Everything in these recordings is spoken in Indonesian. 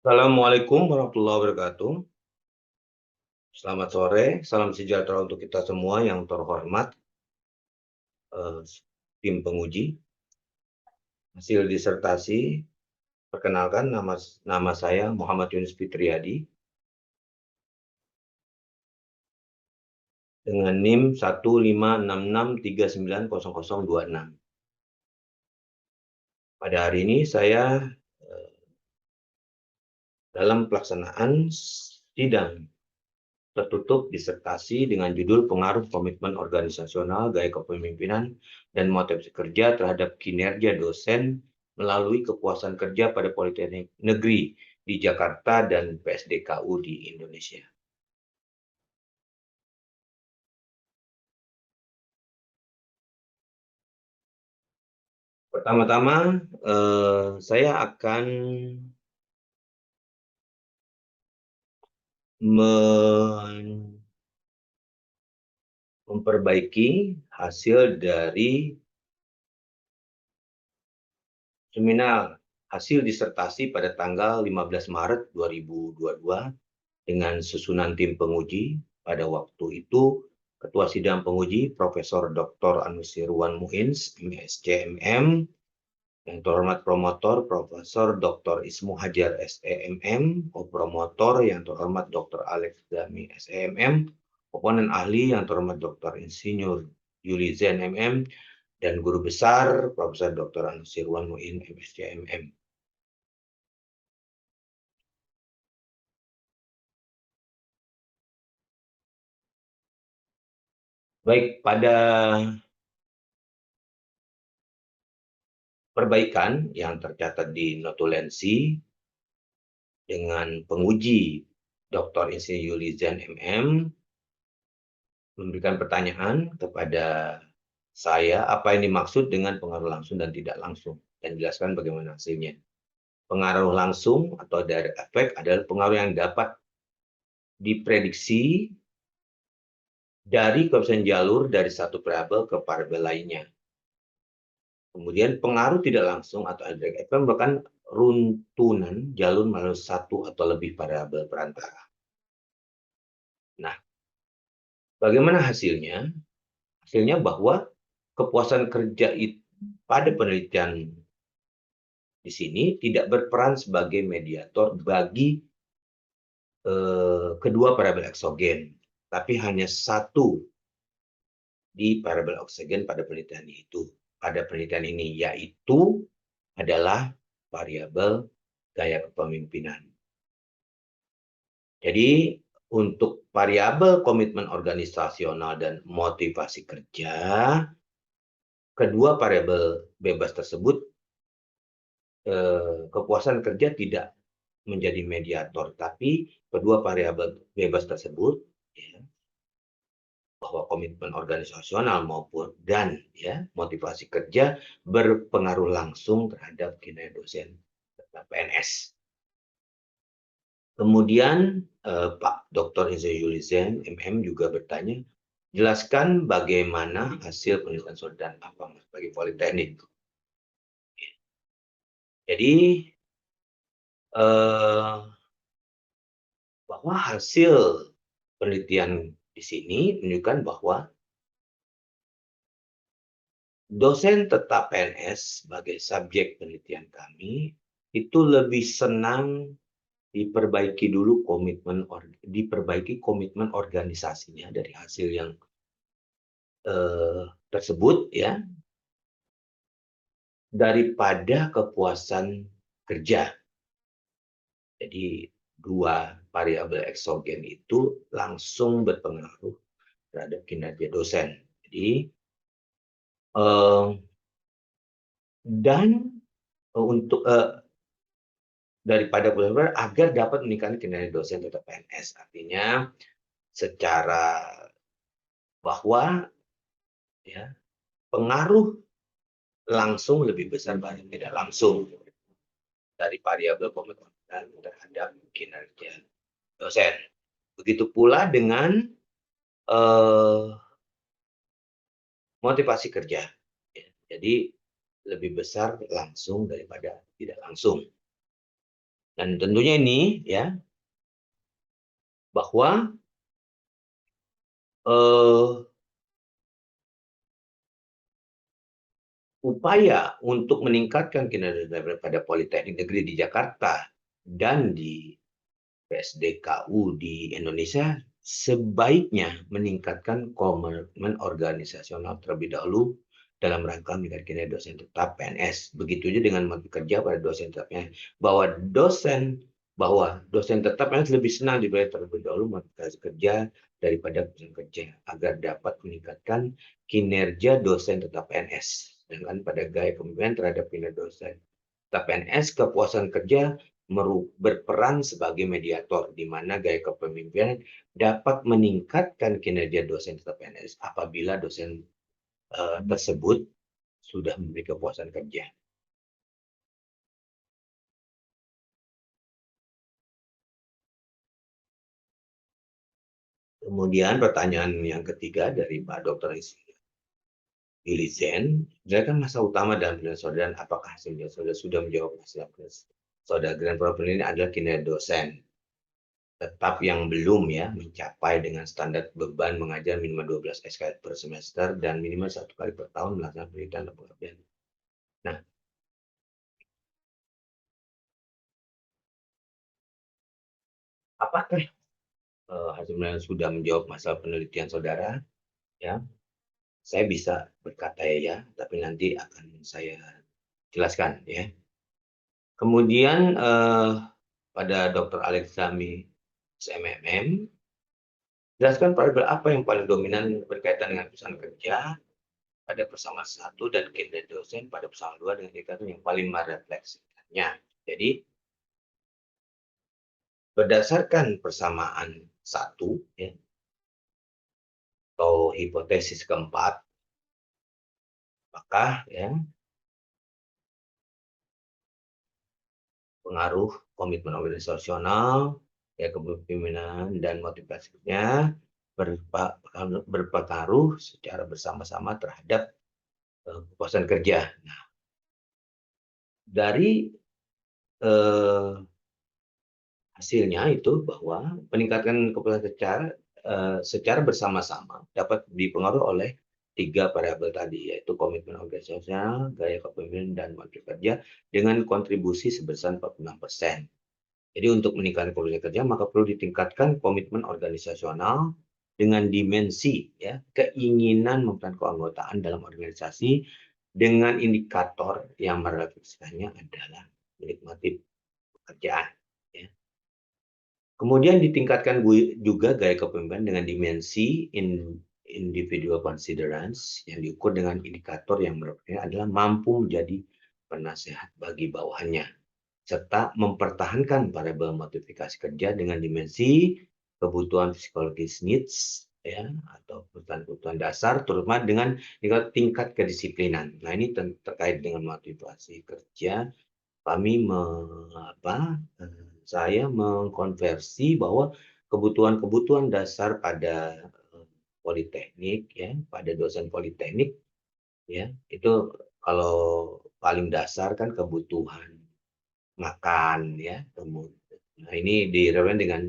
Assalamualaikum warahmatullahi wabarakatuh. Selamat sore, salam sejahtera untuk kita semua yang terhormat, eh, tim penguji. Hasil disertasi, perkenalkan nama saya Muhammad Yunus Fitriyadi dengan NIM 15663900026. Pada hari ini saya dalam pelaksanaan sidang tertutup disertasi dengan judul Pengaruh Komitmen Organisasional, Gaya Kepemimpinan, dan Motivasi Kerja terhadap Kinerja Dosen melalui Kepuasan Kerja pada Politeknik Negeri di Jakarta dan PSDKU di Indonesia. Pertama-tama, saya akan memperbaiki hasil dari seminar hasil disertasi pada tanggal 15 Maret 2022 dengan susunan tim penguji. Pada waktu itu, Ketua Sidang Penguji Profesor Dr. Anusirwan Muins, MSc MM, yang terhormat promotor Profesor Dr. Ismu Hajar SEMM, promotor yang terhormat Dr. Alex Dami SEMM, komponen ahli yang terhormat Dr. Insinyur Yuli Zen MM, dan guru besar Profesor Dr. Anusirwan Muin MSc MM. Baik, pada perbaikan yang tercatat di notulensi dengan penguji Dr. Insinyur Yuli Zen MM memberikan pertanyaan kepada saya apa yang dimaksud dengan pengaruh langsung dan tidak langsung dan jelaskan bagaimana hasilnya. Pengaruh langsung atau direct effect adalah pengaruh yang dapat diprediksi dari koefisien jalur dari satu variabel ke variabel lainnya. Kemudian pengaruh tidak langsung atau indirect effect merupakan runtunan jalur melalui satu atau lebih variabel perantara. Nah, bagaimana hasilnya? Hasilnya bahwa kepuasan kerja pada penelitian di sini tidak berperan sebagai mediator bagi kedua variabel eksogen, tapi hanya satu di variabel eksogen pada penelitian itu. Pada penelitian ini yaitu adalah variabel gaya kepemimpinan. Jadi untuk variabel komitmen organisasional dan motivasi kerja, kedua variabel bebas tersebut kepuasan kerja tidak menjadi mediator, tapi kedua variabel bebas tersebut ya, bahwa komitmen organisasional maupun dan ya motivasi kerja berpengaruh langsung terhadap kinerja dosen PNS. Kemudian Pak Dr. Insinyur Yuli Zen MM juga bertanya, jelaskan bagaimana hasil penelitian saudara apa bagi politeknik. Jadi bahwa hasil penelitian di sini menunjukkan bahwa dosen tetap PNS sebagai subjek penelitian kami itu lebih senang diperbaiki komitmen organisasinya dari hasil yang tersebut ya daripada kepuasan kerja. Jadi dua variabel eksogen itu langsung berpengaruh terhadap kinerja dosen. Jadi dan untuk daripada benar-benar agar dapat meningkatkan kinerja dosen tetap PNS. Artinya secara bahwa ya pengaruh langsung lebih besar dibanding tidak langsung dari variabel komitmen terhadap kinerja dosen. Begitu pula dengan motivasi kerja. Ya. Jadi lebih besar langsung daripada tidak langsung. Dan tentunya ini ya bahwa upaya untuk meningkatkan kinerja daripada Politeknik Negeri di Jakarta dan di PSDKU di Indonesia sebaiknya meningkatkan komitmen organisasional terlebih dahulu dalam rangka meningkatkan kinerja dosen tetap PNS. Begitu juga dengan mata kerja pada dosen tetap PNS. Bahwa dosen tetap PNS lebih senang dibayar terlebih dahulu mata kerja daripada dosen kerja agar dapat meningkatkan kinerja dosen tetap PNS. Sedangkan pada gaya kepemimpinan terhadap kinerja dosen tetap PNS, kepuasan kerja berperan sebagai mediator di mana gaya kepemimpinan dapat meningkatkan kinerja dosen tetap PNS apabila dosen tersebut sudah memiliki kepuasan kerja. Kemudian pertanyaan yang ketiga dari Pak Dr. Ilizen, kan masa utama dalam penilaian saudara dan apakah hasilnya saudara sudah menjawab masalah saudara dan problem ini adalah kinerja dosen tetap yang belum ya mencapai dengan standar beban mengajar minimal 12 SKS per semester dan minimal 1 kali per tahun melaksanakan penelitian dan pengabdian. Nah, apakah hasil penelitian sudah menjawab masalah penelitian saudara? Ya, saya bisa berkata ya, tapi nanti akan saya jelaskan ya. Kemudian pada Dr. Alexami SMMM, jelaskan variabel apa yang paling dominan berkaitan dengan perusahaan kerja pada persamaan 1 dan kinerja dosen pada persamaan 2 dengan indikator yang paling merefleksikannya. Jadi, berdasarkan persamaan 1, ya, atau hipotesis keempat, apakah ya, pengaruh komitmen organisasional, ya, kepemimpinan dan motivasinya berpengaruh secara bersama-sama terhadap kepuasan kerja. Nah, dari hasilnya itu bahwa peningkatan kepuasan secara bersama-sama dapat dipengaruhi oleh 3 variabel tadi, yaitu komitmen organisasional, gaya kepemimpinan, dan motivasi kerja dengan kontribusi sebesar 46%. Jadi untuk meningkatkan kualitas kerja, maka perlu ditingkatkan komitmen organisasional dengan dimensi ya keinginan memperoleh keanggotaan dalam organisasi dengan indikator yang merefleksikannya adalah menikmati pekerjaan. Ya. Kemudian ditingkatkan juga gaya kepemimpinan dengan dimensi individual considerance yang diukur dengan indikator yang merefleksikan adalah mampu menjadi penasehat bagi bawahannya serta mempertahankan variabel motivasi kerja dengan dimensi kebutuhan psikologis needs ya atau kebutuhan dasar terutama dengan tingkat kedisiplinan. Nah, ini terkait dengan motivasi kerja kami saya mengkonversi bahwa kebutuhan-kebutuhan dasar pada politeknik ya, pada dosen politeknik ya, itu kalau paling dasar kan kebutuhan makan ya, nah ini direlevan dengan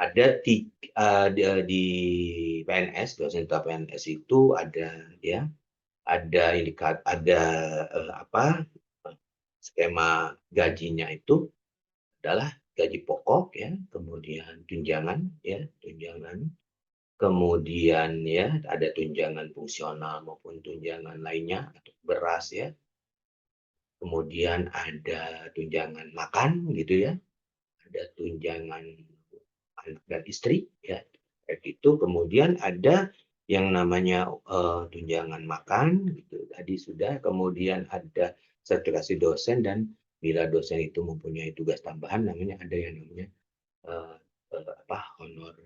ada di PNS dosen tetap PNS itu ada ya ada skema gajinya itu adalah gaji pokok ya kemudian tunjangan kemudian ya ada tunjangan fungsional maupun tunjangan lainnya atau beras ya kemudian ada tunjangan makan gitu ya ada tunjangan anak dan istri ya kayak gitu kemudian ada yang namanya tunjangan makan gitu tadi sudah kemudian ada sertifikasi dosen dan bila dosen itu mempunyai tugas tambahan namanya ada yang namanya honor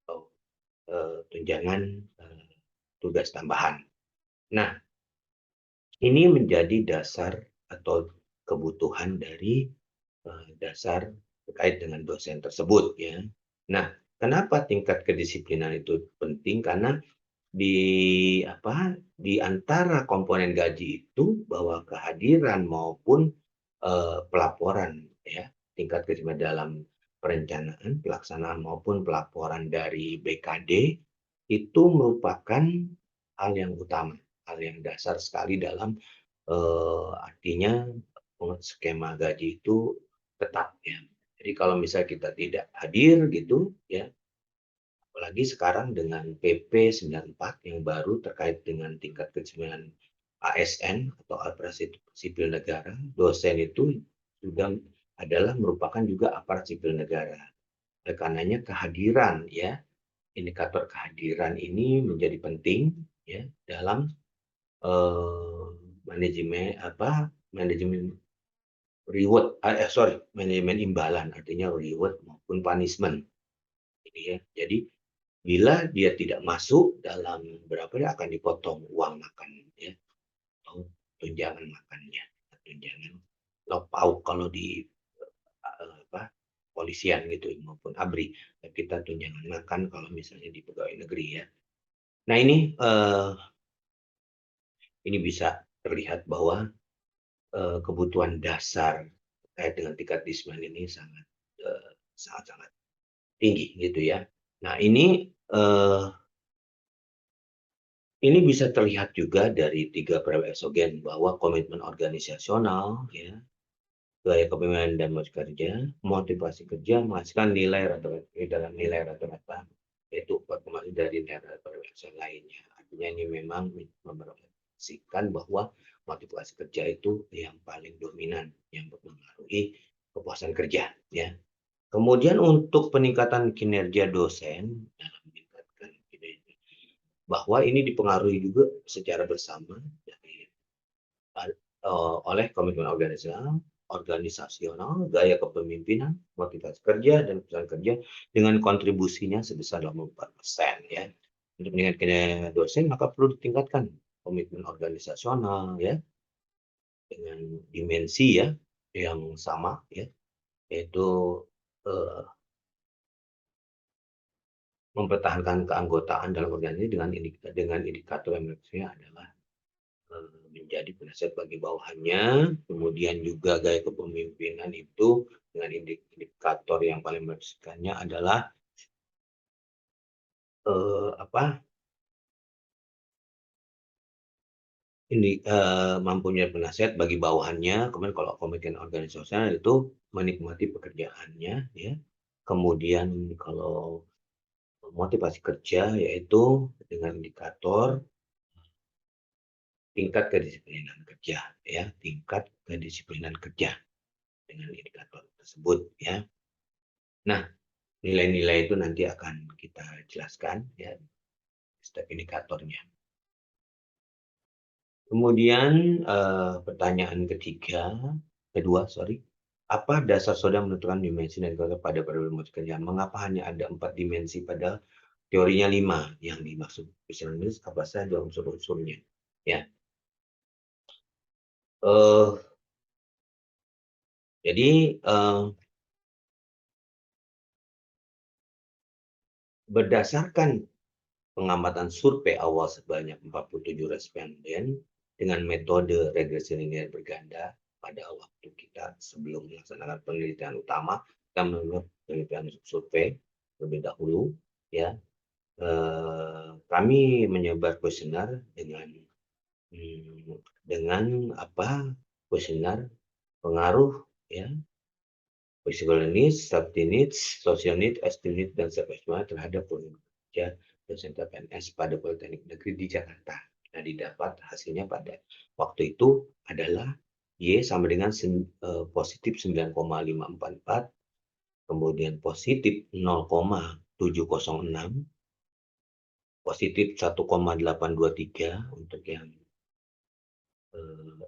atau tunjangan tugas tambahan. Nah, ini menjadi dasar atau kebutuhan dari dasar terkait dengan dosen tersebut ya. Nah, kenapa tingkat kedisiplinan itu penting? Karena di antara komponen gaji itu bahwa kehadiran maupun pelaporan ya tingkat kemiskinan dalam perencanaan, pelaksanaan maupun pelaporan dari BKD itu merupakan hal yang utama, hal yang dasar sekali dalam artinya skema gaji itu tetap ya. Jadi kalau misalnya kita tidak hadir gitu ya, apalagi sekarang dengan PP 94 yang baru terkait dengan tingkat kemiskinan ASN atau aparat sipil negara, dosen itu sudah adalah merupakan juga aparat sipil negara. Oleh karenanya kehadiran ya, indikator kehadiran ini menjadi penting ya dalam eh, manajemen reward manajemen imbalan, artinya reward maupun punishment ini ya. Jadi bila dia tidak masuk dalam berapa, dia akan dipotong uang makan ya, atau tunjangan makannya, tunjangan lauk kalau di polisian gitu maupun ABRI. Kita tunjangan makan kalau misalnya di pegawai negeri ya. Nah ini bisa terlihat bahwa kebutuhan dasar terkait dengan tingkat kemiskinan ini sangat tinggi gitu ya. Nah ini bisa terlihat juga dari 3 variabel eksogen, bahwa komitmen organisasional ya, gaya kepemimpinan dan motivasi kerja menghasilkan nilai rata-rata yaitu 4,5 dari nilai rata-rata lainnya. Artinya ini memang memperhatikan bahwa motivasi kerja itu yang paling dominan yang mempengaruhi kepuasan kerja ya. Kemudian untuk peningkatan kinerja dosen dalam meningkatkan kinerja, bahwa ini dipengaruhi juga secara bersama dari oleh komitmen organisasional, gaya kepemimpinan, motivasi kerja, dan kepuasan kerja dengan kontribusinya sebesar 84% ya. Untuk meningkatkan kinerja dosen maka perlu ditingkatkan komitmen organisasional ya, dengan dimensi ya yang sama ya, yaitu eh, mempertahankan keanggotaan dalam organisasi dengan indikator yang maksudnya adalah menjadi penasihat bagi bawahannya, kemudian juga gaya kepemimpinan itu dengan indikator yang paling menentukannya adalah mampunya penasihat bagi bawahannya. Kemudian kalau komitmen organisasional itu menikmati pekerjaannya ya. Kemudian kalau motivasi kerja yaitu dengan indikator tingkat kedisiplinan kerja ya, tingkat kedisiplinan kerja dengan indikator tersebut ya. Nah, nilai-nilai itu nanti akan kita jelaskan ya, step indikatornya. Kemudian pertanyaan kedua, apa dasar saudara menentukan dimensi dan pada variabel kerja? Mengapa hanya ada 4 dimensi pada teorinya 5 yang dimaksud spesialis, apa saja unsur-unsurnya? Ya. Jadi berdasarkan pengamatan survei awal sebanyak 47 responden dengan metode regresi linear berganda pada waktu kita sebelum melaksanakan penelitian utama, kita melakukan penelitian survei terlebih dahulu ya. Kami menyebar kuesioner dengan kuesioner pengaruh ya, physical needs, safety needs, social needs, esteem needs, dan self-esteem terhadap kerja dosen PNS pada Politeknik Negeri di Jakarta. Nah, didapat hasilnya pada waktu itu adalah Y sama dengan positif 9,544, kemudian positif 0,706, positif 1,823 untuk yang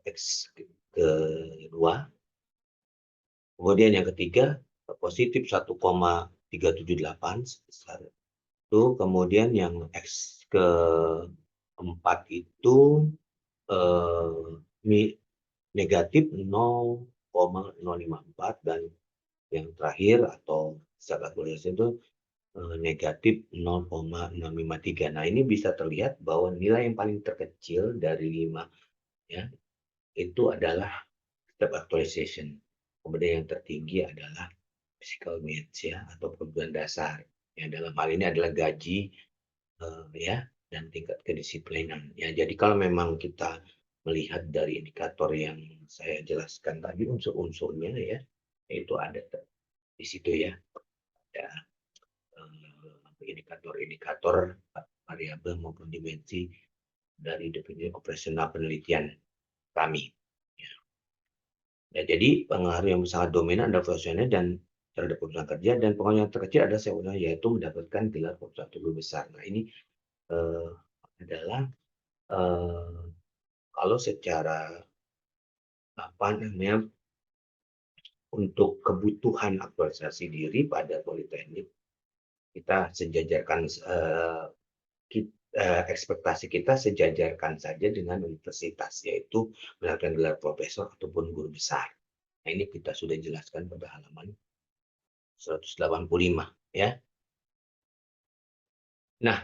X kedua. Kemudian yang ketiga positif 1,378 sebesar itu. Kemudian yang X keempat itu negatif 0,054, dan yang terakhir atau secara kalkulasi itu negatif 0,653. Nah, ini bisa terlihat bahwa nilai yang paling terkecil dari 5 ya, itu adalah step actualization. Kemudian yang tertinggi adalah physical needs ya, atau kebutuhan dasar. Yang dalam hal ini adalah gaji, ya, dan tingkat kedisiplinan. Ya, jadi kalau memang kita melihat dari indikator yang saya jelaskan tadi unsur-unsurnya ya, itu ada di situ ya, ada indikator-indikator variabel maupun dimensi dari definisi operasional penelitian kami. Ya, jadi pengaruh yang sangat dominan adalah profesional dan terhadap perusahaan kerja, dan pengaruh yang terkecil adalah sebenarnya yaitu mendapatkan gelar perusahaan guru besar. Nah ini adalah kalau secara apa namanya untuk kebutuhan aktualisasi diri pada politeknik kita sejajarkan ekspektasi kita sejajarkan saja dengan universitas, yaitu mendapatkan gelar profesor ataupun guru besar. Nah, ini kita sudah jelaskan pada halaman 185 ya. Nah,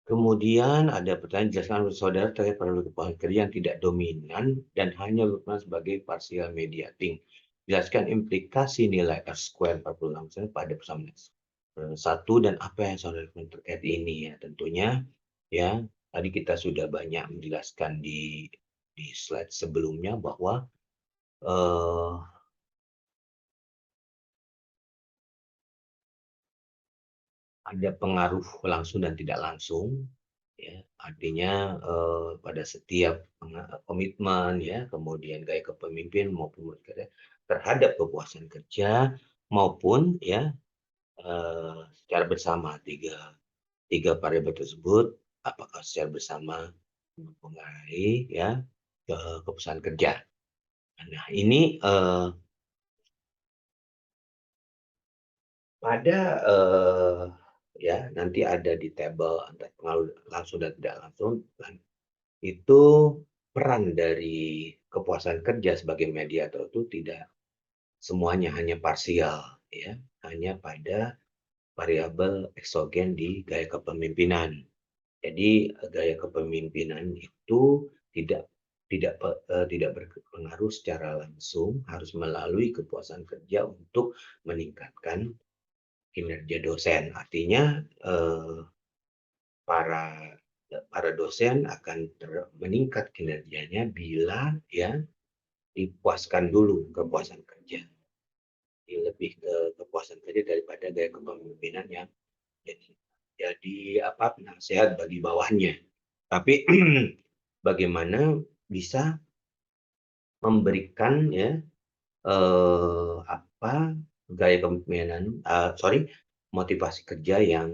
kemudian ada pertanyaan, jelaskan oleh saudara terkait pada kepala kerja yang tidak dominan dan hanya berperan sebagai partial mediating. Jelaskan implikasi nilai R-square 46% pada persamaan satu dan apa yang saudara terkait ini ya. Tentunya ya, tadi kita sudah banyak menjelaskan di slide sebelumnya bahwa ada pengaruh langsung dan tidak langsung ya, artinya pada setiap komitmen ya, kemudian gaya kepemimpinan maupun terhadap kepuasan kerja maupun ya secara bersama tiga variabel tersebut apakah secara bersama mempengaruhi ya kepuasan kerja. Nah ini pada ya nanti ada di tabel antara pengaruh langsung dan tidak langsung. Itu peran dari kepuasan kerja sebagai mediator itu tidak semuanya hanya parsial ya, hanya pada variabel eksogen di gaya kepemimpinan. Jadi gaya kepemimpinan itu tidak berpengaruh secara langsung, harus melalui kepuasan kerja untuk meningkatkan kinerja dosen. Artinya para dosen akan meningkat kinerjanya bila ya dipuaskan dulu kepuasan kerja. Jadi lebih ke kepuasan kerja daripada gaya kepemimpinan yang jadi apa penasehat bagi bawahnya. Tapi bagaimana bisa memberikan ya apa gaya kepemimpinan motivasi kerja yang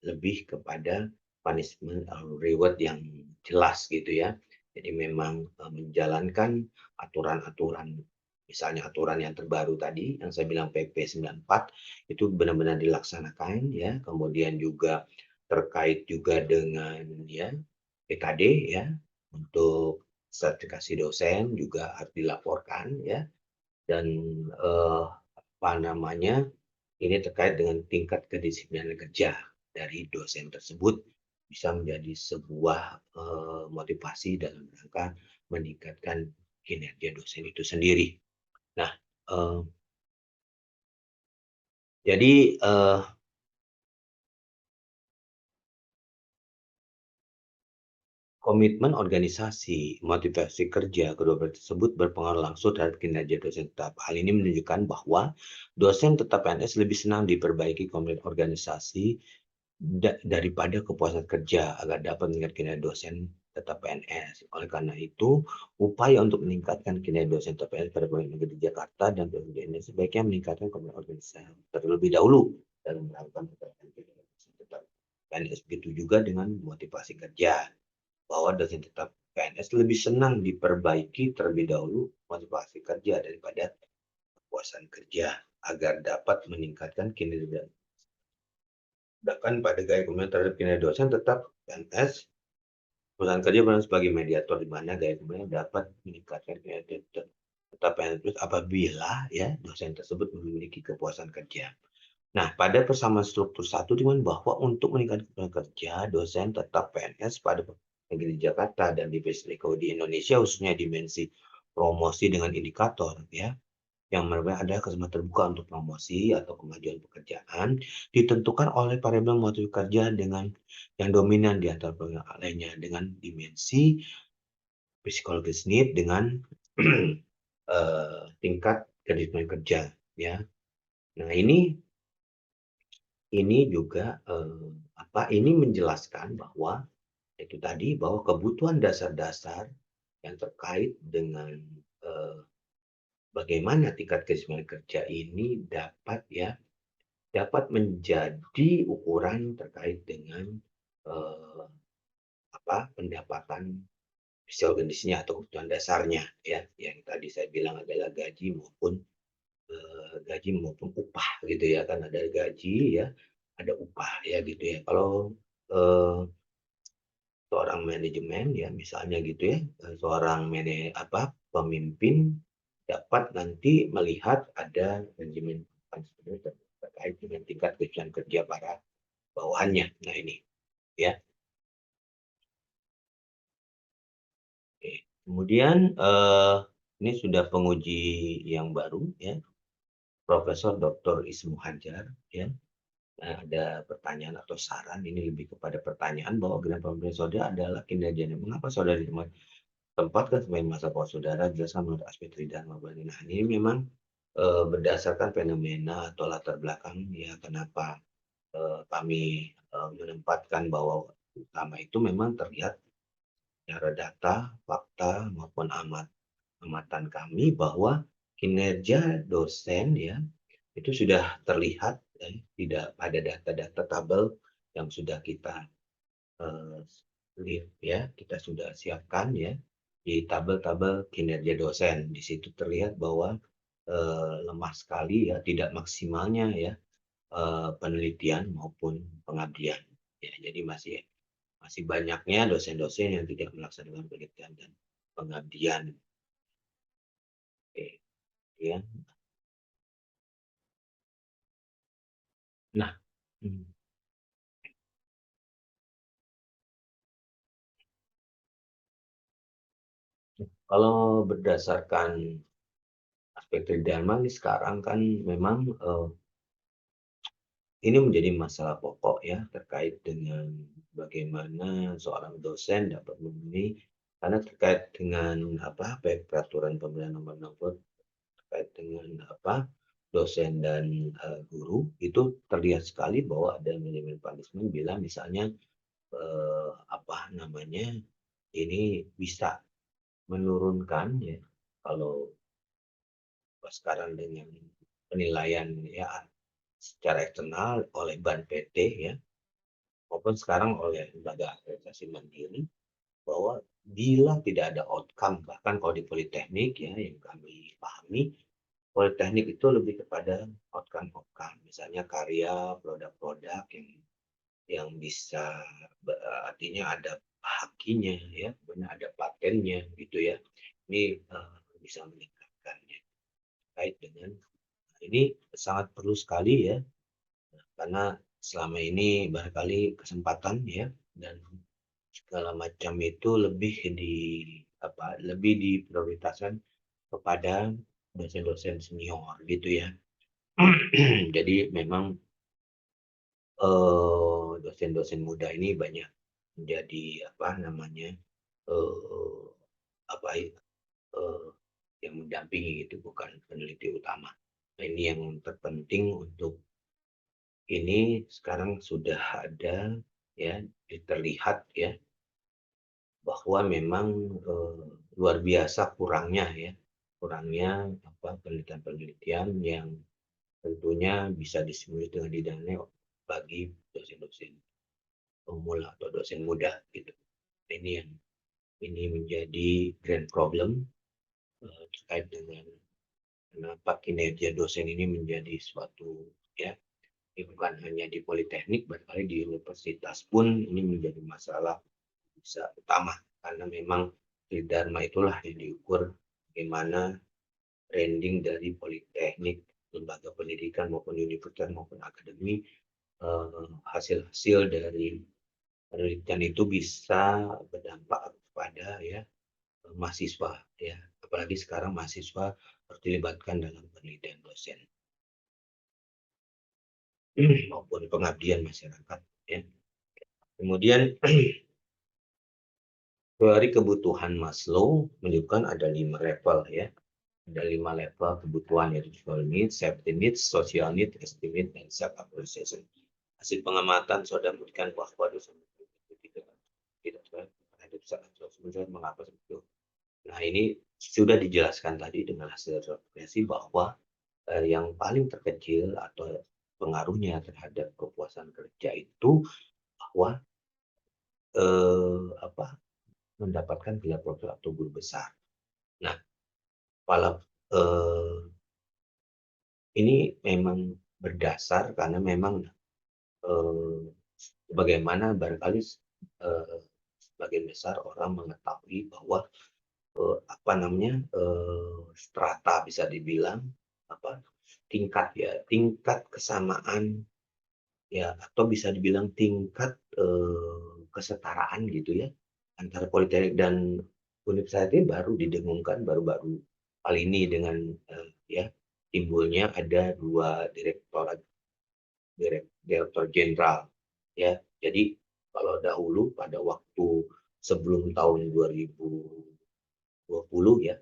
lebih kepada punishment atau reward yang jelas gitu ya. Jadi memang menjalankan aturan-aturan, misalnya aturan yang terbaru tadi yang saya bilang PP 94 itu benar-benar dilaksanakan ya. Kemudian juga terkait juga dengan ya PKD ya, untuk sertifikasi dosen juga harus dilaporkan ya. Dan apa namanya ini terkait dengan tingkat kedisiplinan kerja dari dosen tersebut bisa menjadi sebuah motivasi dalam rangka meningkatkan kinerja dosen itu sendiri. Nah, jadi komitmen organisasi, motivasi kerja kedua belah tersebut berpengaruh langsung terhadap kinerja dosen tetap. Hal ini menunjukkan bahwa dosen tetap PNS lebih senang diperbaiki komitmen organisasi daripada kepuasan kerja agar dapat meningkatkan kinerja dosen tetap PNS. Oleh karena itu, upaya untuk meningkatkan kinerja dosen tetap PNS pada Pengadilan Negeri Jakarta dan Pengadilan ini sebaiknya meningkatkan komitmen organisasi terlebih dahulu dalam melakukan kinerja dosen tetap PNS. Begitu juga dengan motivasi kerja, bahwa dosen tetap PNS lebih senang diperbaiki terlebih dahulu motivasi kerja daripada kepuasan kerja agar dapat meningkatkan kinerja. Sedangkan pada gaya kepemimpinan terhadap kinerja dosen tetap PNS, perusahaan kerja berperan sebagai mediator di mana gaya kepemimpinan dapat meningkatkan kinerja tetap PNS apabila ya dosen tersebut memiliki kepuasan kerja. Nah, pada persamaan struktur 1 dengan bahwa untuk meningkatkan kerja dosen tetap PNS pada Negeri Jakarta dan di Bisliko di Indonesia, khususnya dimensi promosi dengan indikator ya, yang benar ada kesempatan terbuka untuk promosi atau kemajuan pekerjaan, ditentukan oleh variabel motivasi kerja dengan yang dominan di antara lainnya dengan dimensi psikologis need dengan tingkat kedisiplinan kerja ya. Nah ini juga ini menjelaskan bahwa itu tadi bahwa kebutuhan dasar-dasar yang terkait dengan bagaimana tingkat kedisiplinan kerja ini dapat menjadi ukuran terkait dengan eh, pendapatan fisiologisnya atau kebutuhan dasarnya ya, yang tadi saya bilang adalah gaji maupun upah gitu ya, kan ada gaji ya, ada upah ya gitu ya. Kalau eh, seorang manajemen ya misalnya gitu ya, seorang pemimpin dapat nanti melihat ada manajemen terkait dengan tingkat kesulitan kerja para bawahannya. Nah ini ya. Oke. Kemudian ini sudah penguji yang baru ya, Profesor Dr. Ismu Hajar ya. Nah, ada pertanyaan atau saran, ini lebih kepada pertanyaan bahwa Grand Pemberian Saudara adalah kinerjanya. Mengapa saudara tempatkan sebagai masa pokok saudara jelaskan menurut aspek tridharma. Nah, ini memang berdasarkan fenomena atau latar belakang ya kenapa kami menempatkan bahwa utama itu memang terlihat secara data, fakta maupun amatan kami bahwa kinerja dosen ya itu sudah terlihat ya, tidak pada data-data tabel yang sudah kita eh, ya, kita sudah siapkan ya di tabel-tabel kinerja dosen. Di situ terlihat bahwa lemah sekali ya, tidak maksimalnya ya penelitian maupun pengabdian. Ya, jadi masih masih banyaknya dosen-dosen yang tidak melaksanakan penelitian dan pengabdian. Oke, ya. Nah, hmm, kalau berdasarkan aspek tridharma ini sekarang kan memang ini menjadi masalah pokok ya terkait dengan bagaimana seorang dosen dapat memenuhi karena terkait dengan peraturan Pemerintah Nomor 60 terkait dengan dosen dan guru itu terlihat sekali bahwa ada manajemen punishment bila misalnya ini bisa menurunkan ya kalau sekarang dengan penilaian ya secara eksternal oleh BAN PT ya maupun sekarang oleh lembaga akreditasi mandiri bahwa bila tidak ada outcome bahkan kalau di politeknik ya yang kami pahami politeknik itu lebih kepada outcome misalnya karya produk-produk yang bisa artinya ada hakinya ya benar ada patennya gitu ya ini bisa meningkatkannya terkait dengan ini sangat perlu sekali ya karena selama ini barangkali kesempatan ya dan segala macam itu lebih diprioritaskan kepada dosen-dosen senior gitu ya. Jadi memang dosen-dosen muda ini banyak menjadi eh, apa yang mendampingi gitu bukan peneliti utama. Nah, ini yang terpenting untuk ini sekarang sudah ada ya terlihat ya bahwa memang luar biasa kurangnya penelitian-penelitian yang tentunya bisa disimulasi dengan didanai bagi dosen-dosen pemula atau dosen muda gitu. Ini yang ini menjadi grand problem terkait dengan kenapa kinerja dosen ini menjadi suatu ya ini bukan hanya di politeknik, barangkali di universitas pun ini menjadi masalah bisa utama karena memang di Dharma itulah yang diukur bagaimana branding dari politeknik, lembaga pendidikan maupun universitas maupun akademi hasil-hasil dari penelitian itu bisa berdampak kepada ya mahasiswa ya, apalagi sekarang mahasiswa harus dilibatkan dalam penelitian dosen maupun pengabdian masyarakat ya. Kemudian dari kebutuhan Maslow menunjukkan ada 5 level ya. Ada 5 level kebutuhan, yaitu physical needs, safety needs, social needs, esteem needs, dan self appreciation. Hasil pengamatan sudah membuktikan bahwa dosen itu tidak terhadap saat mengapa seperti itu. Nah, ini sudah dijelaskan tadi dengan hasil refleksi bahwa yang paling terkecil atau pengaruhnya terhadap kepuasan kerja itu bahwa apa, mendapatkan gelar profesor atau guru besar. Nah, kalau ini memang berdasar karena memang eh, bagaimana barangkali sebagian besar orang mengetahui bahwa apa namanya strata bisa dibilang apa tingkat ya tingkat kesamaan ya atau bisa dibilang tingkat kesetaraan gitu ya antara politeknik dan universitas ini baru didengungkan baru-baru kali ini dengan ya timbulnya ada 2 direktorat direktur jenderal ya. Jadi kalau dahulu pada waktu sebelum tahun 2020 ya,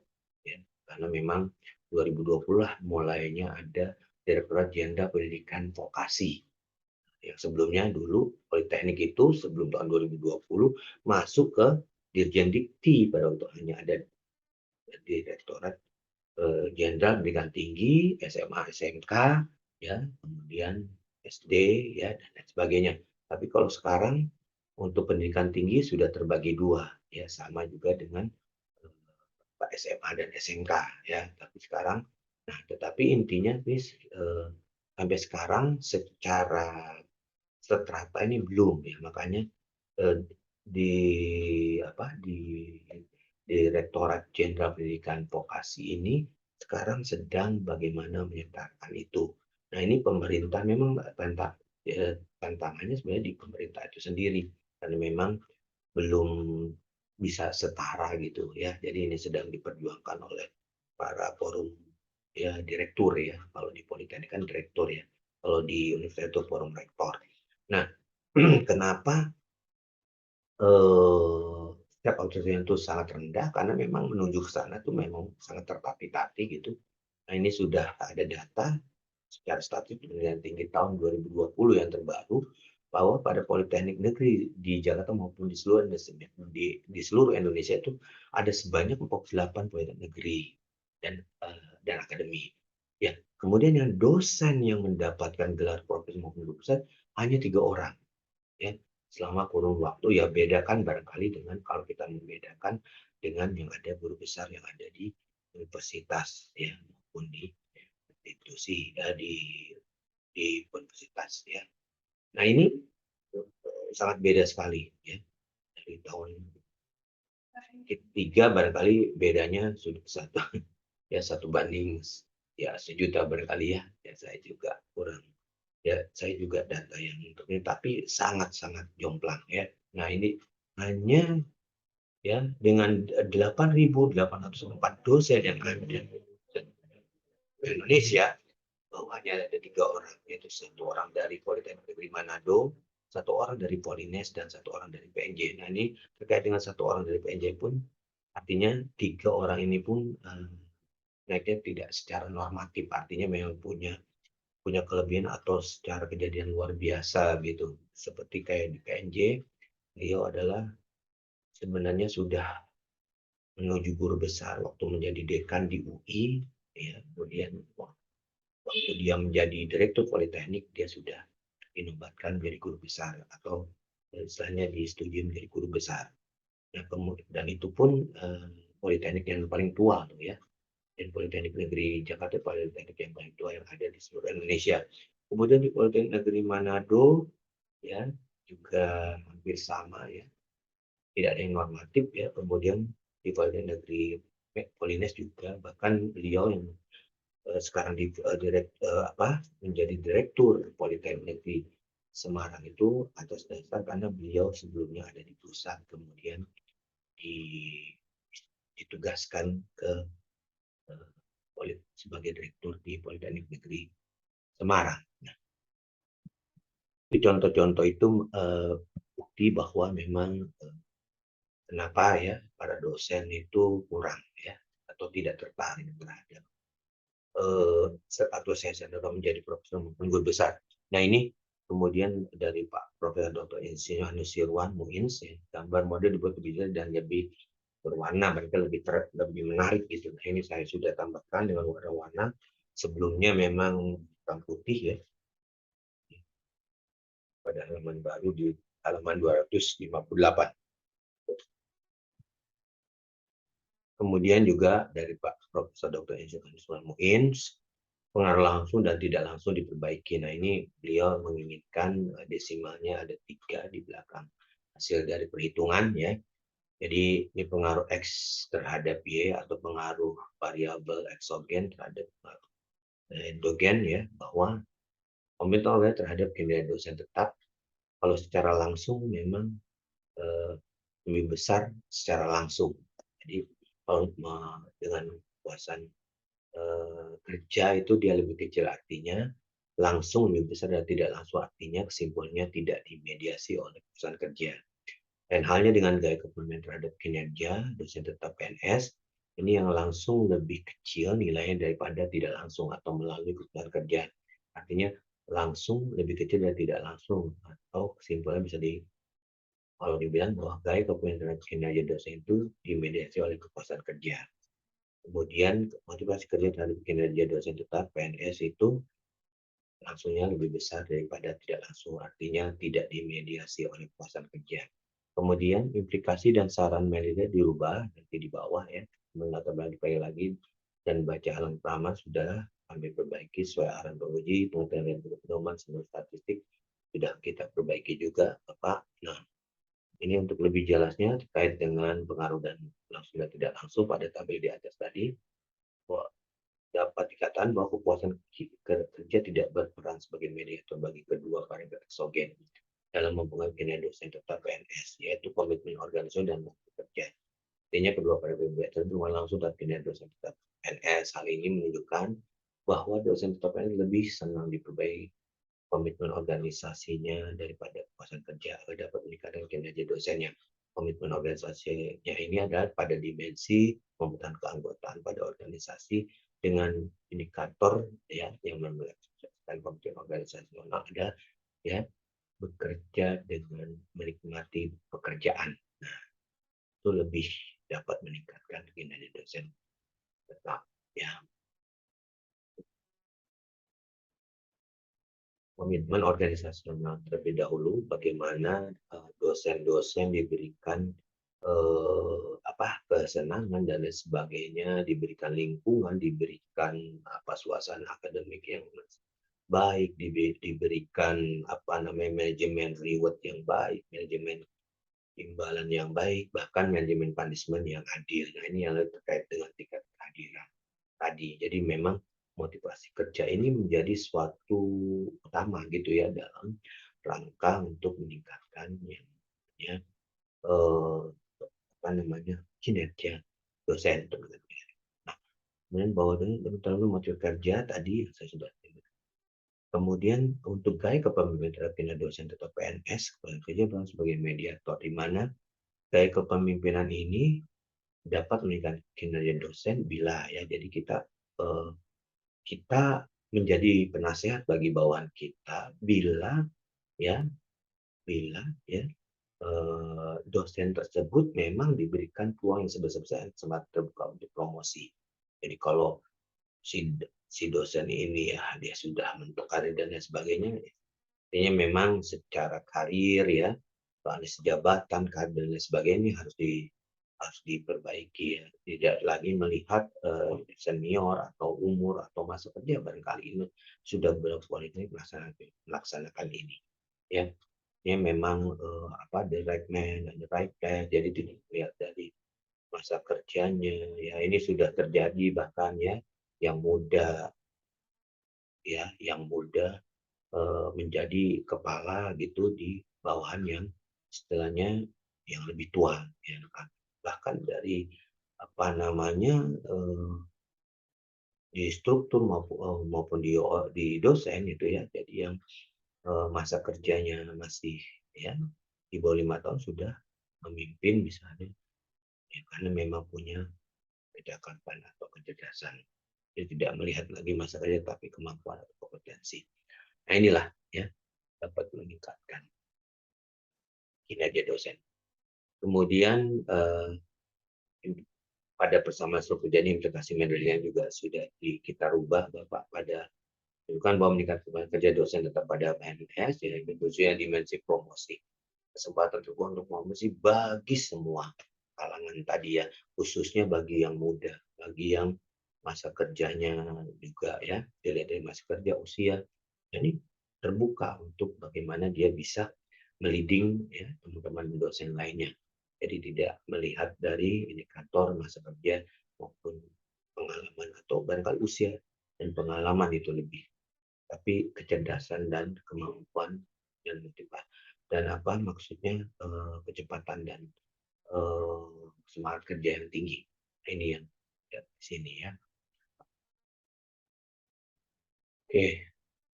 ya karena memang 2020 lah mulainya ada Direktorat Jenderal Pendidikan Vokasi. Yang sebelumnya dulu Politeknik itu sebelum tahun 2020 masuk ke Dirjen Dikti pada waktu hanya ada Direktorat Jenderal Pendidikan Tinggi, SMA, SMK, ya, kemudian SD, ya, dan lain sebagainya. Tapi kalau sekarang untuk pendidikan tinggi sudah terbagi 2, ya, sama juga dengan SMA dan SMK, ya. Tapi sekarang, nah, tetapi intinya, Miss, sampai sekarang secara strata ini belum, ya, makanya di apa di Direktorat Jenderal Pendidikan Vokasi ini sekarang sedang bagaimana menyetarkan itu. Nah, ini pemerintah memang tantangannya sebenarnya di pemerintah itu sendiri karena memang belum bisa setara gitu ya. Jadi ini sedang diperjuangkan oleh para forum ya direktur ya. Kalau di Politeknik kan direktur ya. Kalau di universitas itu forum rektor. Nah, kenapa setiap outsourcing itu sangat rendah karena memang menuju ke sana tuh memang sangat tertatih-tatih gitu. Nah, ini sudah ada data secara statistik pendidikan tinggi tahun 2020 yang terbaru bahwa pada politeknik negeri di Jakarta maupun di seluruh Indonesia itu ada sebanyak 48 politeknik negeri dan akademi. Ya, kemudian yang dosen yang mendapatkan gelar profesor maupun guru besar hanya 3 orang. Ya, selama kurun waktu ya bedakan barangkali dengan kalau kita membedakan dengan yang ada guru besar yang ada di universitas ya maupun di institusi di universitas ya. Nah ini sangat beda sekali ya dari tahun ketiga barangkali bedanya sudah satu ya 1 banding ya 1.000.000 barangkali ya. Ya saya juga kurang ya saya juga data yang untuk ini tapi sangat-sangat jomplang ya. Nah ini hanya ya dengan 8.804 dosen yang ada di Indonesia bahwa hanya ada 3 orang yaitu 1 orang dari Politeknik Negeri Manado, 1 orang dari Polines dan 1 orang dari PNJ. Nah ini terkait dengan 1 orang dari PNJ pun artinya 3 orang ini pun naiknya tidak secara normatif artinya memang punya punya kelebihan atau secara kejadian luar biasa gitu. Seperti kayak di PNJ, beliau adalah sebenarnya sudah menuju guru besar waktu menjadi dekan di UI, ya, kemudian waktu dia menjadi direktur politeknik, dia sudah dinobatkan menjadi guru besar atau istilahnya disetujui menjadi guru besar. Nah, kemudian dan itu pun politeknik yang paling tua tuh ya. Dan Politeknik Negeri Jakarta politeknik yang paling tua yang ada di seluruh Indonesia. Kemudian di Politeknik Negeri Manado ya juga hampir sama ya. Tidak ada yang normatif ya. Kemudian di Politeknik Negeri Polines juga bahkan beliau yang sekarang menjadi direktur Politeknik Negeri Semarang itu atas dasar karena beliau sebelumnya ada di pusat, kemudian di ditugaskan ke sebagai direktur di Politeknik Negeri Semarang. Nah, di contoh-contoh itu bukti bahwa memang kenapa ya para dosen itu kurang ya atau tidak tertarik terhadap atau saya dalam menjadi profesor maupun guru besar. Nah ini kemudian dari Pak Profesor Dr. Insinyur Nusirwan Muins, ya, gambar model dibuat lebih jelas dan lebih berwarna, mereka lebih menarik gitu. Nah ini saya sudah tambahkan dengan warna-warna. Sebelumnya memang hitam putih ya, pada halaman baru di halaman 258. Kemudian juga dari Pak Profesor Dr. Insinyur Nusirwan Muins, pengaruh langsung dan tidak langsung diperbaiki. Nah ini beliau menginginkan desimalnya ada 3 di belakang hasil dari perhitungan ya. Jadi ini pengaruh X terhadap Y atau pengaruh variabel eksogen terhadap endogen ya, bahwa komitmen terhadap kinerja dosen tetap kalau secara langsung memang lebih besar secara langsung. Jadi kalau dengan kepuasan kerja itu dia lebih kecil, artinya langsung lebih besar dan tidak langsung artinya kesimpulannya tidak dimediasi oleh perusahaan kerja. Dan halnya dengan gaya kepemimpinan terhadap kinerja dosen tetap PNS, ini yang langsung lebih kecil nilainya daripada tidak langsung atau melalui keputusan kerja. Artinya langsung lebih kecil dan tidak langsung, atau kesimpulannya bisa kalau dibilang bahwa gaya kepemimpinan terhadap kinerja dosen itu dimediasi oleh kepuasan kerja. Kemudian motivasi kerja terhadap kinerja dosen tetap PNS itu langsungnya lebih besar daripada tidak langsung, artinya tidak dimediasi oleh kepuasan kerja. Kemudian implikasi dan saran manajer dirubah nanti di bawah ya, menata balik lagi dan baca halaman pertama sudah kami perbaiki sesuai arahan penguji, pengetahuan pedoman semua statistik sudah kita perbaiki juga Bapak. Nah ini untuk lebih jelasnya terkait dengan pengaruh dan langsung dan tidak langsung pada tabel di atas tadi, bahwa dapat dikatakan bahwa kepuasan kerja tidak berperan sebagai mediator bagi kedua variabel eksogen dalam mempengaruhi kinerja dosen tetap PNS, yaitu komitmen organisasi dan waktu kerja. Artinya kedua variabel mediator itu langsung terhadap kinerja dosen tetap PNS. Hal ini menunjukkan bahwa dosen tetap PNS lebih senang diperbaiki komitmen organisasinya daripada kepuasan kerja agar dapat meningkatkan kinerja dosennya. Komitmen organisasinya ini adalah pada dimensi pemetaan keanggotaan pada organisasi dengan indikator ya yang menyebutkan komitmen organisasional ada ya bekerja dengan menikmati pekerjaan. Nah, itu lebih dapat meningkatkan kinerja dosen tetap ya. Komitmen organisasional terlebih dahulu, bagaimana dosen-dosen diberikan kesenangan dan lain sebagainya, diberikan lingkungan, diberikan suasana akademik yang baik, diberikan manajemen reward yang baik, manajemen imbalan yang baik, bahkan manajemen punishment yang adil. Nah ini yang terkait dengan tingkat kehadiran tadi. Jadi memang motivasi kerja ini menjadi suatu utama gitu ya dalam rangka untuk meningkatkan yang namanya kinerja dosen. Nah, kemudian bahwa dengan motivasi kerja tadi saya sudah sebutkan. Kemudian untuk gaya kepemimpinan terhadap kinerja dosen tetap PNS, kerja sebagai mediator, di mana gaya kepemimpinan ini dapat meningkatkan kinerja dosen bila ya jadi kita menjadi penasehat bagi bawahan kita bila ya dosen tersebut memang diberikan peluang yang sebesar-besar sempat terbuka untuk promosi. Jadi kalau si dosen ini ya dia sudah mentok karir dan lain sebagainya, artinya memang secara karir ya, soal jabatan, karir dan lain sebagainya harus diperbaiki ya. Tidak lagi melihat senior atau umur atau masa kerja, barangkali ini sudah berkualitas melaksanakan ini. Ya, ini memang the right man and the right place. Jadi tidak dilihat dari masa kerjanya. Ya, ini sudah terjadi bahkan ya yang muda menjadi kepala gitu di bawahan yang istilahnya yang lebih tua ya kan. Bahkan dari apa namanya di struktur maupun di dosen itu ya. Jadi yang masa kerjanya masih ya di bawah 5 tahun sudah memimpin misalnya ya karena memang punya kedekapan atau kecerdasan. Dia tidak melihat lagi masa kerja tapi kemampuan atau kompetensi. Nah inilah ya dapat meningkatkan kinerja dosen. Kemudian pada persamaan struktur jadi implementasi manajerial juga sudah kita rubah Bapak pada bukan bahwa meningkatkan kerja dosen tetap pada PNS ya khususnya dimensi promosi kesempatan terbuka untuk promosi bagi semua kalangan tadi ya khususnya bagi yang muda bagi yang masa kerjanya juga ya dilihat dari masa kerja usia jadi terbuka untuk bagaimana dia bisa meliding ya teman-teman dosen lainnya jadi tidak melihat dari indikator masa kerja maupun pengalaman atau barangkali usia dan pengalaman itu lebih tapi kecerdasan dan kemampuan dan motivasi dan apa maksudnya kecepatan dan semangat kerja yang tinggi. Ini yang di sini ya. Oke,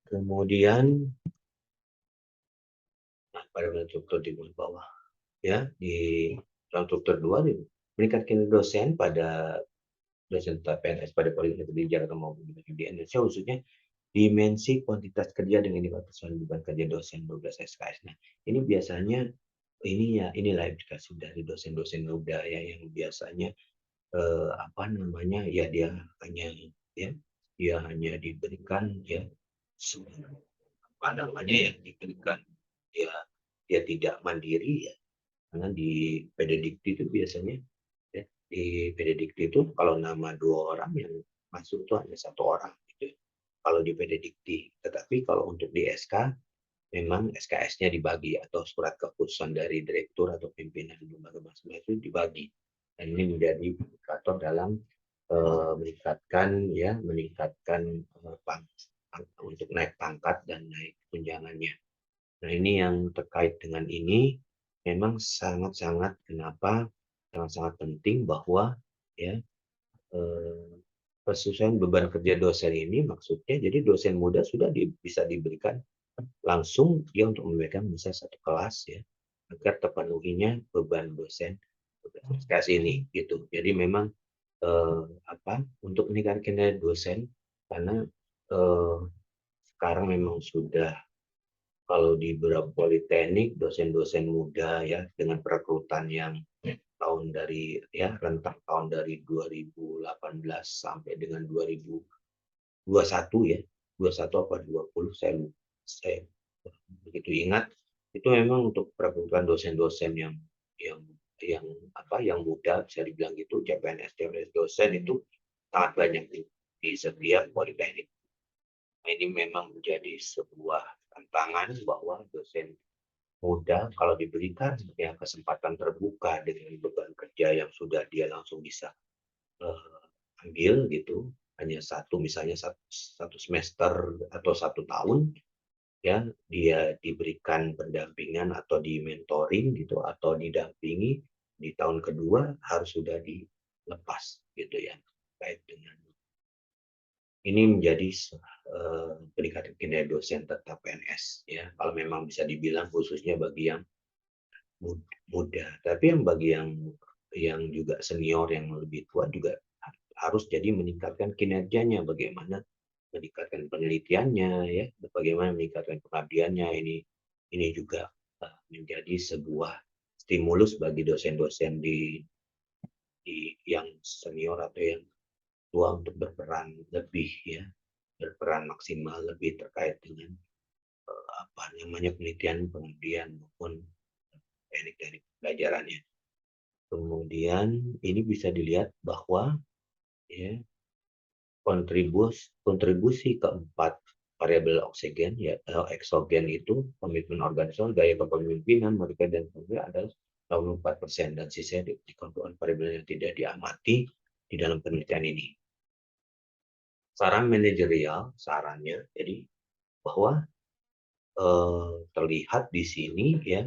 kemudian pada struktur di bawah ya di dalam struktur 2 meningkatkan dosen pada dosen PNS pada kualitas pendidikan atau maupun di Indonesia khususnya dimensi kuantitas kerja dengan indikator beban kerja dosen 12 SKS. Nah, ini biasanya inilah implikasi dari dosen-dosen muda ya yang biasanya apa namanya ya dia hanya ya dia hanya diberikan ya apa namanya yang diberikan ya dia tidak mandiri ya karena di pededikti itu biasanya ya, di pededikti itu kalau nama 2 orang yang masuk itu hanya 1 orang gitu. Kalau di pededikti, tetapi kalau untuk di SK memang SKS-nya dibagi atau surat keputusan dari direktur atau pimpinan lembaga masing-masing itu dibagi. Dan ini menjadi indikator dalam meningkatkan untuk naik pangkat dan naik tunjangannya. Nah, ini yang terkait dengan ini memang sangat-sangat kenapa sangat-sangat penting bahwa ya kesesuaian beban kerja dosen ini maksudnya jadi dosen muda sudah bisa diberikan langsung dia untuk memegang misalnya satu kelas ya agar terpenuhinya beban dosen kasih ini gitu. Jadi memang apa untuk meningkatkan kinerja dosen karena eh, sekarang memang sudah kalau di beberapa politeknik dosen-dosen muda ya dengan perekrutan yang tahun dari ya rentang tahun dari 2018 sampai dengan 2021 ya 21 apa 20 saya begitu ingat itu memang untuk perekrutan dosen-dosen yang yang yang muda bisa dibilang gitu CPNS dosen itu sangat banyak di setiap politeknik. Nah, ini memang menjadi sebuah tantangan bahwa dosen muda kalau diberikan ya kesempatan terbuka dengan beban kerja yang sudah dia langsung bisa ambil gitu hanya misalnya satu semester atau 1 tahun ya dia diberikan pendampingan atau di mentoring gitu atau didampingi di tahun kedua harus sudah dilepas gitu ya terkait dengan ini menjadi peningkatan kinerja dosen tetap PNS ya kalau memang bisa dibilang khususnya bagi yang muda tapi yang bagi yang juga senior yang lebih tua juga harus jadi meningkatkan kinerjanya bagaimana meningkatkan penelitiannya ya bagaimana meningkatkan pengabdiannya ini juga menjadi sebuah stimulus bagi dosen-dosen di yang senior atau yang tua untuk berperan lebih ya berperan maksimal lebih terkait dengan apa namanya penelitian pengabdian maupun teknik-teknik pelajarannya. Kemudian ini bisa dilihat bahwa ya kontribusi keempat variabel oksigen ya eksogen itu komitmen organisasi gaya kepemimpinan mereka dan pemimpin adalah 24% dan sisanya di komponen variabel yang tidak diamati di dalam penelitian ini. Saran manajerial sarannya jadi bahwa terlihat di sini ya,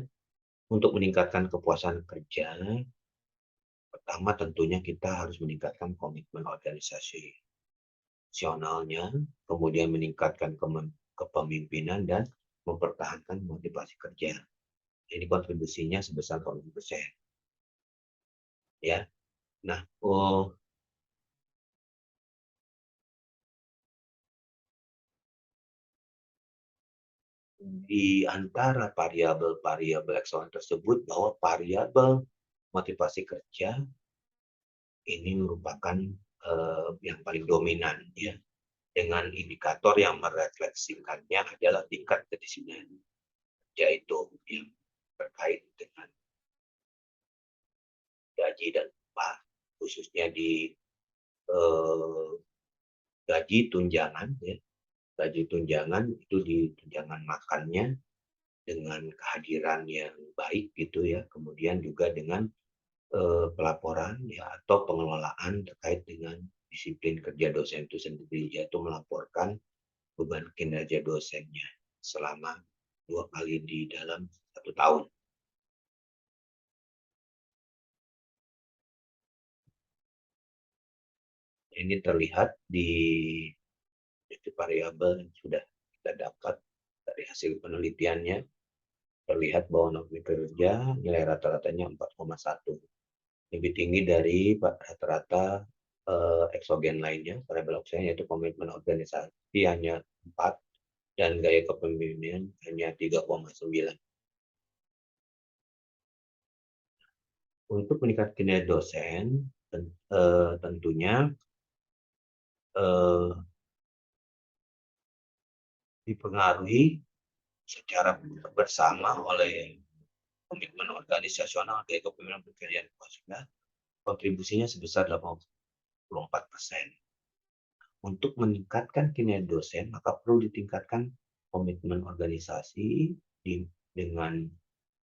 untuk meningkatkan kepuasan kerja, pertama tentunya kita harus meningkatkan komitmen organisasi nasionalnya, kemudian meningkatkan kepemimpinan dan mempertahankan motivasi kerja. Ini kontribusinya sebesar 20%. Ya. Nah, di antara variabel-variabel eksternal tersebut bahwa variabel motivasi kerja ini merupakan yang paling dominan ya, dengan indikator yang merefleksikannya adalah tingkat kedisiplinan kerja itu yang terkait dengan gaji dan upah, khususnya di eh, gaji tunjangan ya. Gaji tunjangan itu di tunjangan makannya dengan kehadiran yang baik gitu ya, kemudian juga dengan pelaporan ya atau pengelolaan terkait dengan disiplin kerja dosen itu sendiri, yaitu melaporkan beban kinerja dosennya selama 2 kali di dalam 1 tahun. Ini terlihat di variabel yang sudah kita dapat dari hasil penelitiannya, terlihat bahwa nilai kerja nilai rata-ratanya 4,1, lebih tinggi dari rata-rata eksogen lainnya, variabel eksogen yaitu komitmen organisasi hanya 4 dan gaya kepemimpinan hanya 3,9. Untuk meningkatkan kinerja dosen, tentunya eh, dipengaruhi secara bersama oleh komitmen organisasional gaya kepemimpinan pekerjaan maksudnya kontribusinya sebesar 84%. Untuk meningkatkan kinerja dosen, maka perlu ditingkatkan komitmen organisasi dengan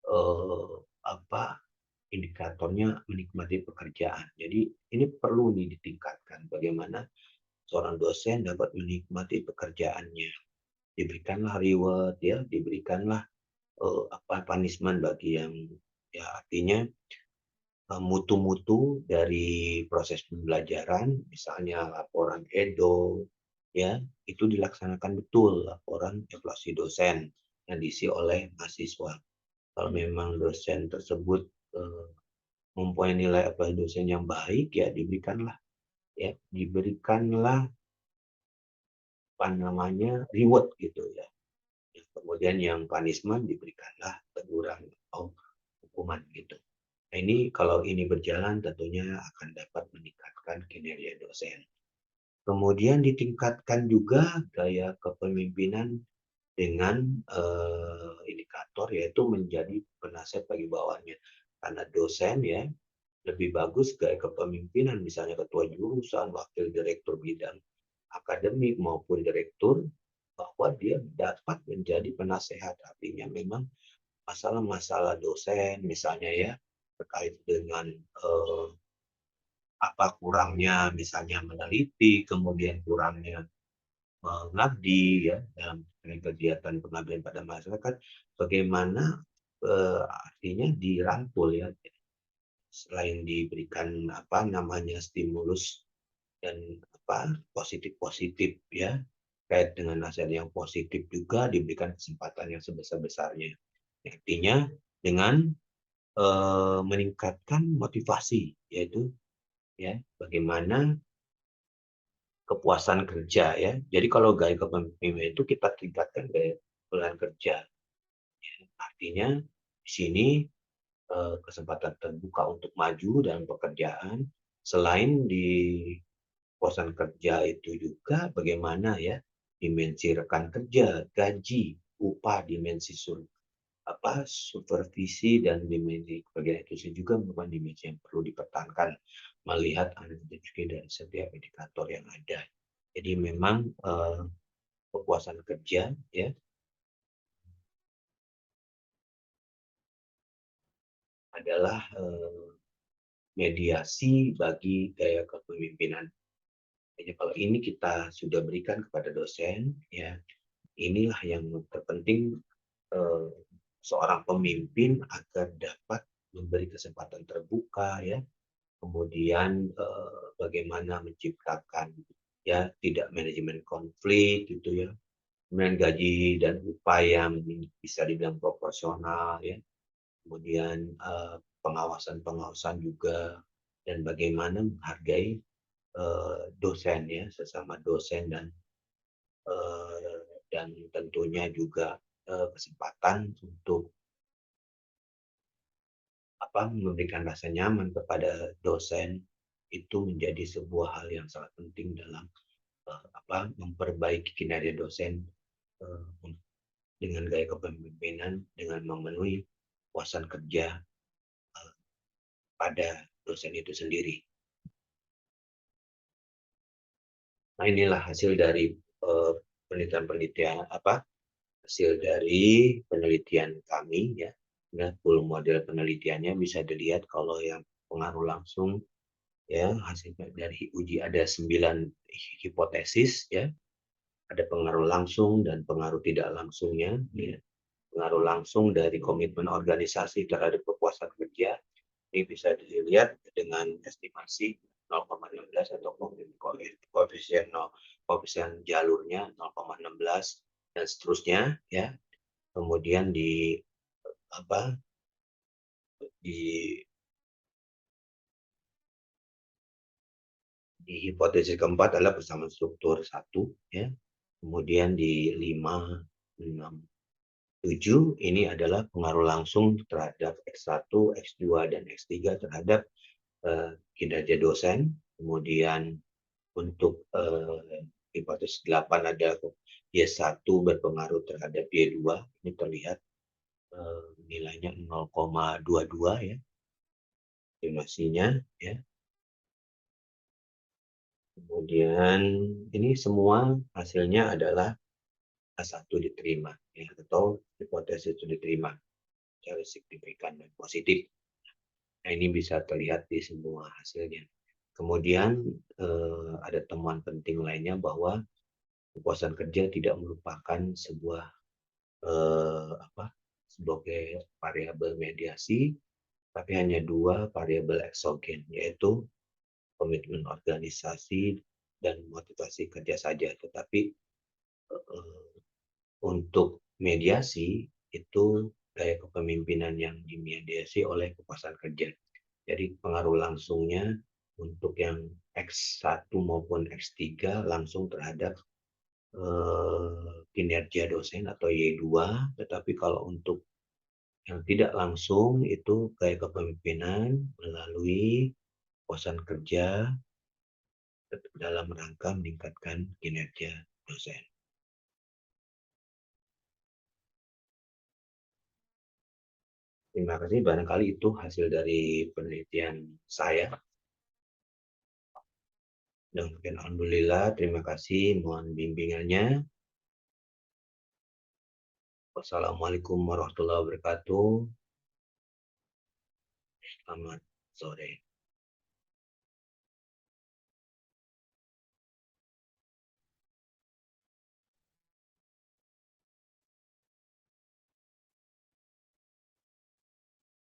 eh, apa indikatornya menikmati pekerjaan. Jadi ini perlu ditingkatkan bagaimana seorang dosen dapat menikmati pekerjaannya. Diberikanlah reward ya, diberikanlah punishment bagi yang ya artinya mutu-mutu dari proses pembelajaran, misalnya laporan Edo, ya itu dilaksanakan betul laporan evaluasi dosen yang diisi oleh mahasiswa. Kalau memang dosen tersebut mempunyai nilai evaluasi dosen yang baik, ya diberikanlah apa namanya reward gitu ya. Kemudian yang punishment diberikanlah teguran atau hukuman gitu. Nah, ini kalau ini berjalan tentunya akan dapat meningkatkan kinerja dosen. Kemudian ditingkatkan juga gaya kepemimpinan dengan indikator yaitu menjadi penasihat bagi bawahannya. Karena dosen ya lebih bagus gaya kepemimpinan misalnya ketua jurusan, wakil direktur bidang akademik maupun direktur bahwa dia dapat menjadi penasehat. Artinya memang masalah-masalah dosen misalnya ya terkait dengan apa kurangnya misalnya meneliti, kemudian kurangnya mengabdi ya dalam kegiatan pengabdian pada masyarakat, bagaimana artinya dirangkul ya, selain diberikan apa namanya stimulus dan apa positif-positif ya terkait dengan nasihat yang positif juga diberikan kesempatan yang sebesar-besarnya. Artinya dengan meningkatkan motivasi yaitu ya bagaimana kepuasan kerja ya. Jadi kalau gaya kepemimpinan itu kita tingkatkan gaya kepuasan kerja. Artinya di sini kesempatan terbuka untuk maju dalam pekerjaan. Selain di kepuasan kerja itu juga bagaimana ya dimensi rekan kerja, gaji, upah, dimensi supervisi dan dimensi kebagian itu juga merupakan dimensi yang perlu dipertahankan melihat analisis dari setiap indikator yang ada. Jadi memang kepuasan kerja ya adalah mediasi bagi gaya kepemimpinan. Jadi kalau ini kita sudah berikan kepada dosen, ya inilah yang terpenting eh, seorang pemimpin agar dapat memberi kesempatan terbuka ya, kemudian bagaimana menciptakan ya tidak manajemen konflik gitu ya, kemudian gaji dan upah yang bisa dibilang proporsional ya, kemudian pengawasan-pengawasan juga, dan bagaimana menghargai dosen ya, sesama dosen, dan tentunya juga kesempatan untuk memberikan rasa nyaman kepada dosen itu menjadi sebuah hal yang sangat penting dalam memperbaiki kinerja dosen eh, dengan gaya kepemimpinan, dengan memenuhi puasan kerja pada dosen itu sendiri. Nah, inilah hasil dari penelitian-penelitian hasil dari penelitian kami ya. Nah, full model penelitiannya bisa dilihat kalau yang pengaruh langsung ya, hasilnya dari uji ada 9 hipotesis ya. Ada pengaruh langsung dan pengaruh tidak langsungnya ya. Pengaruh langsung dari komitmen organisasi terhadap kepuasan kerja ini bisa dilihat dengan estimasi 0,16 atau koefisien koefisien jalurnya 0,16 dan seterusnya ya. Kemudian apa di hipotesis keempat adalah persamaan struktur satu ya. Kemudian di 5, 6, 7 ini adalah pengaruh langsung terhadap X1, X2, dan X3 terhadap kinerja dosen. Kemudian untuk hipotesis 8 ada Y1 berpengaruh terhadap Y2. Ini terlihat nilainya 0,22 ya, estimasinya ya. Kemudian ini semua hasilnya adalah A1 diterima ya, atau hipotesis itu diterima secara signifikan dan positif. Nah, ini bisa terlihat di semua hasilnya. Kemudian ada temuan penting lainnya bahwa kepuasan kerja tidak merupakan sebuah sebagai variabel mediasi, tapi hanya dua variabel eksogen, yaitu komitmen organisasi dan motivasi kerja saja. Tetapi untuk mediasi itu gaya kepemimpinan yang dimediasi oleh kepuasan kerja. Jadi pengaruh langsungnya untuk yang X1 maupun X3 langsung terhadap kinerja dosen atau Y2, tetapi kalau untuk yang tidak langsung itu gaya kepemimpinan melalui kepuasan kerja dalam rangka meningkatkan kinerja dosen. Terima kasih, barangkali itu hasil dari penelitian saya. Dan alhamdulillah, terima kasih, mohon bimbingannya. Wassalamualaikum warahmatullahi wabarakatuh. Selamat sore.